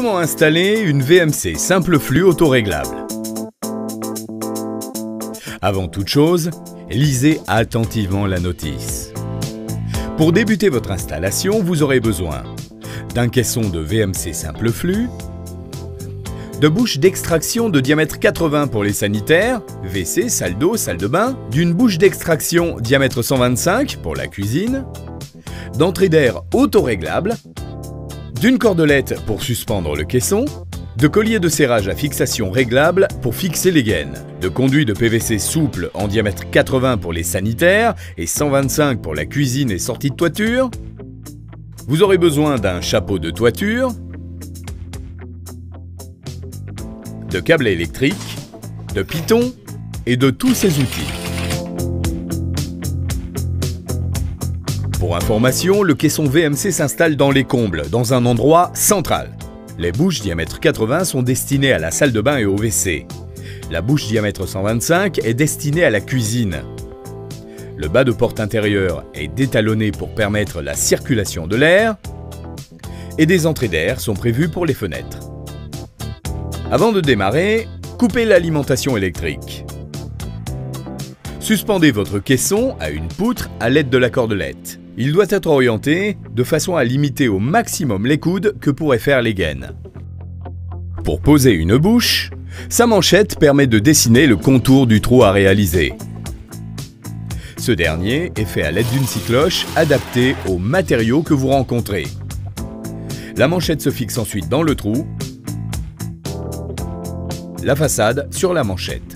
Comment installer une VMC simple flux autoréglable? Avant toute chose, lisez attentivement la notice. Pour débuter votre installation, vous aurez besoin d'un caisson de VMC simple flux, de bouches d'extraction de diamètre 80 pour les sanitaires, WC, salle d'eau, salle de bain, d'une bouche d'extraction diamètre 125 pour la cuisine, d'entrée d'air autoréglable, d'une cordelette pour suspendre le caisson, de collier de serrage à fixation réglable pour fixer les gaines, de conduit de PVC souple en diamètre 80 pour les sanitaires et 125 pour la cuisine et sortie de toiture. Vous aurez besoin d'un chapeau de toiture, de câbles électriques, de pitons et de tous ces outils. Pour information, le caisson VMC s'installe dans les combles, dans un endroit central. Les bouches diamètre 80 sont destinées à la salle de bain et au WC. La bouche diamètre 125 est destinée à la cuisine. Le bas de porte intérieure est détalonné pour permettre la circulation de l'air. Et des entrées d'air sont prévues pour les fenêtres. Avant de démarrer, coupez l'alimentation électrique. Suspendez votre caisson à une poutre à l'aide de la cordelette. Il doit être orienté de façon à limiter au maximum les coudes que pourraient faire les gaines. Pour poser une bouche, sa manchette permet de dessiner le contour du trou à réaliser. Ce dernier est fait à l'aide d'une scie cloche adaptée aux matériaux que vous rencontrez. La manchette se fixe ensuite dans le trou, la façade sur la manchette.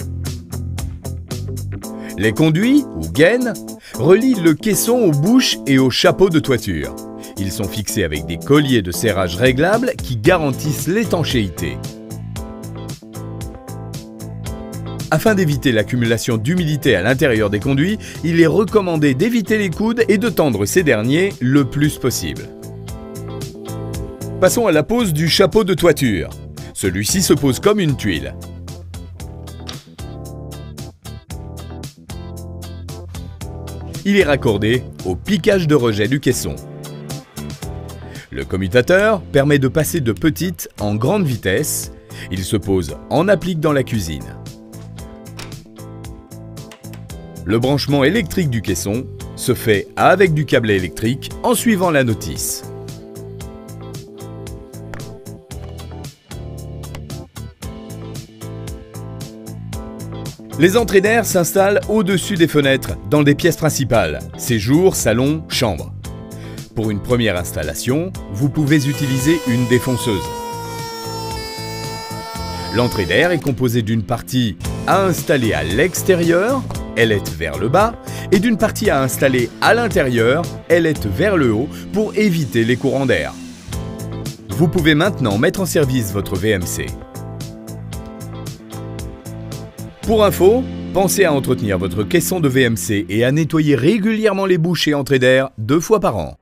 Les conduits, ou gaines, relient le caisson aux bouches et au chapeau de toiture. Ils sont fixés avec des colliers de serrage réglables qui garantissent l'étanchéité. Afin d'éviter l'accumulation d'humidité à l'intérieur des conduits, il est recommandé d'éviter les coudes et de tendre ces derniers le plus possible. Passons à la pose du chapeau de toiture. Celui-ci se pose comme une tuile. Il est raccordé au piquage de rejet du caisson. Le commutateur permet de passer de petite en grande vitesse. Il se pose en applique dans la cuisine. Le branchement électrique du caisson se fait avec du câble électrique en suivant la notice. Les entrées d'air s'installent au-dessus des fenêtres, dans des pièces principales, séjour, salon, chambre. Pour une première installation, vous pouvez utiliser une défonceuse. L'entrée d'air est composée d'une partie à installer à l'extérieur, elle est vers le bas, et d'une partie à installer à l'intérieur, elle est vers le haut, pour éviter les courants d'air. Vous pouvez maintenant mettre en service votre VMC. Pour info, pensez à entretenir votre caisson de VMC et à nettoyer régulièrement les bouches et entrées d'air 2 fois par an.